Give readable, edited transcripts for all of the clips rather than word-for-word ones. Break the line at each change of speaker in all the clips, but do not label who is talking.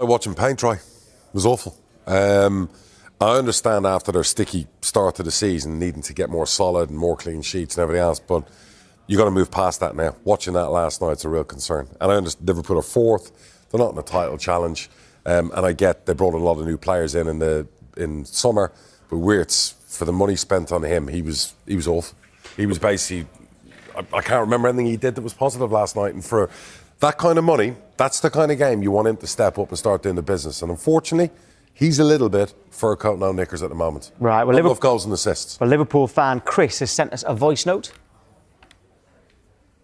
I watched him paint dry. It was awful. I understand after their sticky start to the season, needing to get more solid and more clean sheets and everything else, but you got to move past that now. Watching that last night's a real concern. And I understand Liverpool are fourth. They're not in a title challenge. And I get they brought a lot of new players in summer, but Wirtz, for the money spent on him, he was awful. He was basically, I can't remember anything he did that was positive last night. And for that kind of money, that's the kind of game you want him to step up and start doing the business. And unfortunately, he's a little bit fur coat no knickers at the moment.
Right. Well,
Liverpool goals and assists.
Well, Liverpool fan Chris has sent us a voice note.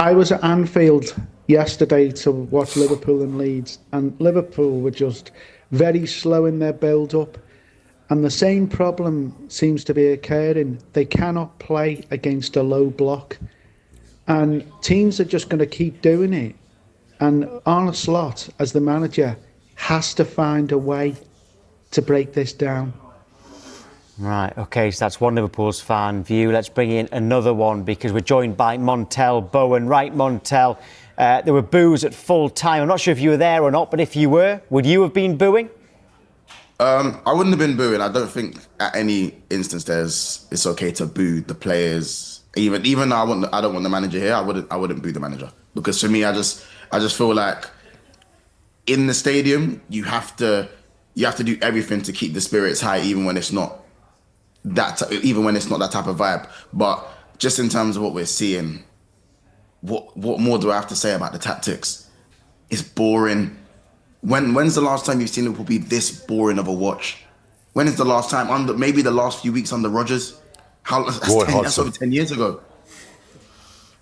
I was at Anfield yesterday to watch Liverpool and Leeds, and Liverpool were just very slow in their build-up. And the same problem seems to be occurring. They cannot play against a low block. And teams are just going to keep doing it. And Arne Slot, as the manager, has to find a way to break this down.
Right, OK, so that's one Liverpool's fan view. Let's bring in another one because we're joined by Montel Bowen. Right, Montel, there were boos at full time. I'm not sure if you were there or not, but if you were, would you have been booing?
I wouldn't have been booing. I don't think at any instance it's okay to boo the players. Even though I don't want the manager here, I wouldn't boo the manager, because for me, I just feel like in the stadium you have to do everything to keep the spirits high, even when it's not that type of vibe. But just in terms of what we're seeing, what more do I have to say about the tactics? It's boring. When's the last time you've seen Liverpool be this boring of a watch? When is the last time? Maybe the last few weeks under Rodgers. That's over 10 years ago.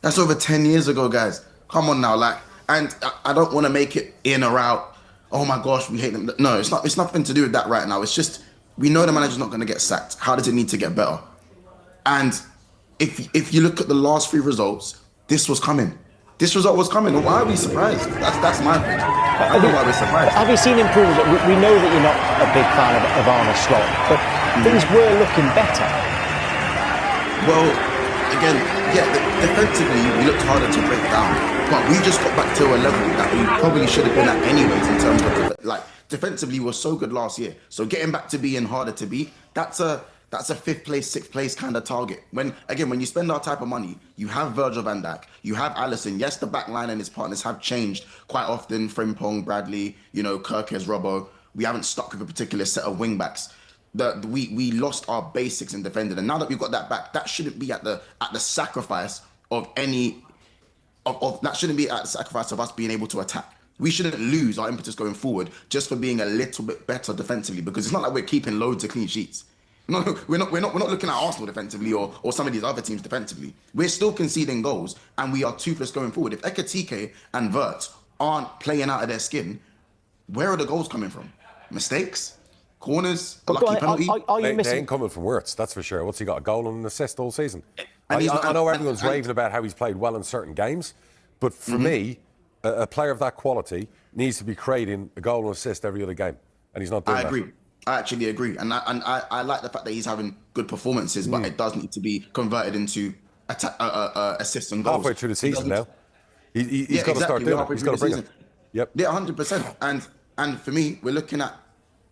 That's over 10 years ago, guys. Come on now, and I don't want to make it in or out. Oh my gosh, we hate them. No, it's not. It's nothing to do with that right now. It's just we know the manager's not going to get sacked. How does it need to get better? And if you look at the last three results, this was coming. This result was coming. Why are we surprised? That's my thing. I don't know why we're surprised.
Have you seen improvement? We know that you're not a big fan of Arne Slot, but things were looking better.
Well, again, defensively, we looked harder to break down, but we just got back to a level that we probably should have been at anyways in terms of, defensively, we were so good last year. So getting back to being harder to beat, that's a fifth place, sixth place kind of target. When you spend our type of money, you have Virgil van Dijk, you have Alisson. Yes, the back line and his partners have changed quite often. Frimpong, Bradley, Kirkes, Robbo. We haven't stuck with a particular set of wing backs. We lost our basics in defending, and now that we've got that back, that shouldn't be at the sacrifice of that shouldn't be at the sacrifice of us being able to attack. We shouldn't lose our impetus going forward just for being a little bit better defensively, because it's not like we're keeping loads of clean sheets. No, we're not looking at Arsenal defensively or some of these other teams defensively. We're still conceding goals, and we are toothless going forward. If Ekitike and Wirtz aren't playing out of their skin, where are the goals coming from? Mistakes? Corners? A lucky penalty?
They ain't coming from Wirtz, that's for sure. What's he got, a goal and an assist all season? I know everyone's raving about how he's played well in certain games, but for me, a player of that quality needs to be creating a goal and assist every other game, and he's not doing that.
I agree. I actually agree. And I like the fact that he's having good performances, but it does need to be converted into assists and goals.
Halfway through the season now. He's got to start doing it. He's got to bring it. Yep.
Yeah, 100%. And for me, we're looking at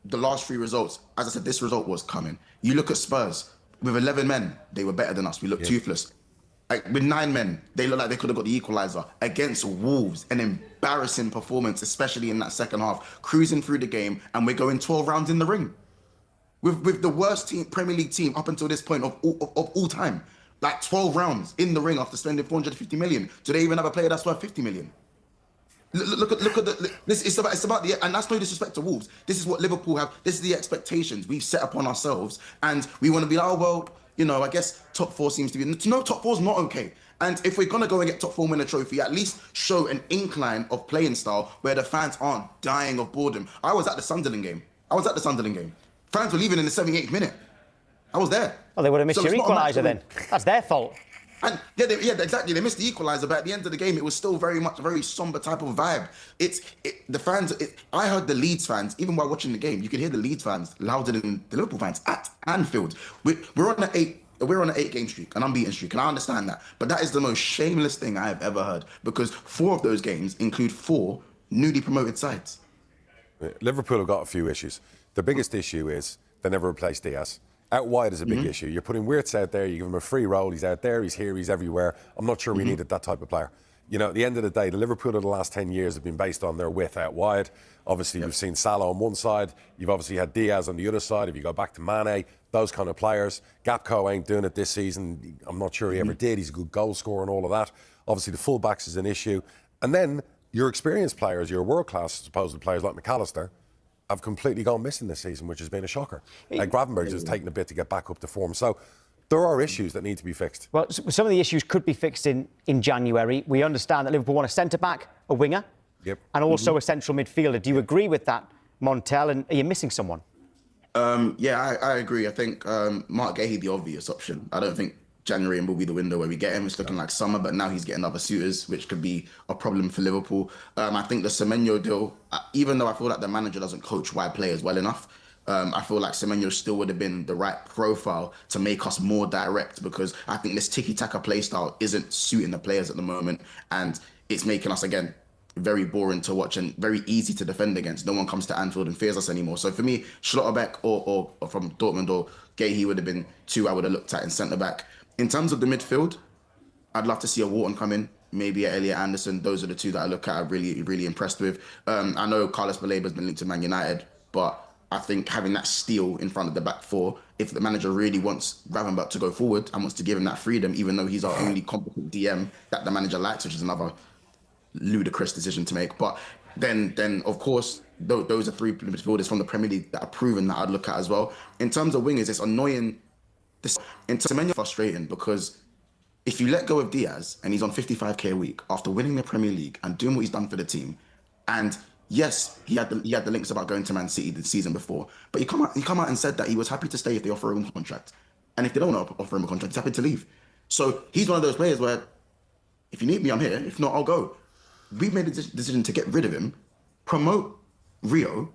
the last three results. As I said, this result was coming. You look at Spurs. With 11 men, they were better than us. We looked toothless. With 9 men, they looked like they could have got the equaliser. Against Wolves, an embarrassing performance, especially in that second half. Cruising through the game, and we're going 12 rounds in the ring. With the worst Premier League team up until this point of all time. 12 rounds in the ring after spending 450 million. Do they even have a player that's worth 50 million? Look at it's about the, and that's no disrespect to Wolves. This is what Liverpool have. This is the expectations we've set upon ourselves, and we want to be, I guess top 4 seems to be. No, top 4 is not okay. And if we're gonna go and get top 4 win a trophy, at least show an incline of playing style where the fans aren't dying of boredom. I was at the Sunderland game. Fans were leaving in the 78th minute. I was there.
Well, they would have missed your equaliser then. That's their fault.
And exactly. They missed the equaliser, but at the end of the game, it was still very much a very somber type of vibe. The fans. I heard the Leeds fans, even while watching the game, you could hear the Leeds fans louder than the Liverpool fans at Anfield. We're on an 8-game streak, an unbeaten streak, and I understand that. But that is the most shameless thing I have ever heard, because 4 of those games include 4 newly promoted sides.
Liverpool have got a few issues. The biggest issue is they never replaced Diaz. Out wide is a big issue. You're putting Wirtz out there, you give him a free role, he's out there, he's here, he's everywhere. I'm not sure we needed that type of player. You know, at the end of the day, the Liverpool of the last 10 years have been based on their width out wide. Obviously, you've seen Salah on one side, you've obviously had Diaz on the other side. If you go back to Mane, those kind of players. Gapco ain't doing it this season. I'm not sure he ever did. He's a good goal scorer and all of that. Obviously, the fullbacks is an issue. And then your experienced players, your world-class supposed players like McAllister, have completely gone missing this season, which has been a shocker. Gravenberch has taken a bit to get back up to form. So there are issues that need to be fixed.
Well, some of the issues could be fixed in January. We understand that Liverpool want a centre-back, a winger, and also a central midfielder. Do you agree with that, Montel? And are you missing someone?
Yeah, I agree. I think Mark Gahey, the obvious option. I don't think January will be the window where we get him. It's looking like summer, but now he's getting other suitors, which could be a problem for Liverpool. I think the Semenyo deal, even though I feel like the manager doesn't coach wide players well enough, I feel like Semenyo still would have been the right profile to make us more direct, because I think this tiki-taka play style isn't suiting the players at the moment, and it's making us, again, very boring to watch and very easy to defend against. No one comes to Anfield and fears us anymore. So for me, Schlotterbeck or from Dortmund or Gahey would have been two I would have looked at in centre-back. In terms of the midfield, I'd love to see a Wharton come in, maybe a Elliot Anderson. Those are the two that I look at. I'm really, really impressed with. I know Carlos Balaba's been linked to Man United, but I think having that steal in front of the back four, if the manager really wants Gravenberch to go forward and wants to give him that freedom, even though he's our only competent DM that the manager likes, which is another ludicrous decision to make. But then of course, those are three midfielders from the Premier League that are proven that I'd look at as well. In terms of wingers, it's annoying. It's frustrating because if you let go of Diaz and he's on 55k a week after winning the Premier League and doing what he's done for the team, and yes, he had the links about going to Man City the season before, but he come out and said that he was happy to stay if they offer him a contract, and if they don't offer him a contract, he's happy to leave. So he's one of those players where if you need me, I'm here. If not, I'll go. We've made a decision to get rid of him, promote Rio,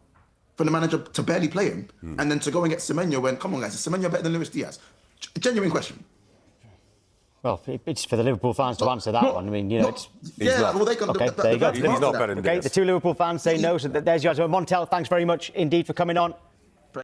for the manager to barely play him, and then to go and get Semenyo when, come on guys, is Semenyo better than Luis Diaz? Genuine question.
Well, it's for the Liverpool fans to answer that one. I mean, you know, it's...
Well, they can...
Okay, there you go.
He's not better than Diaz.
The two Liverpool fans say no, so there's your answer. Montel, thanks very much indeed for coming on.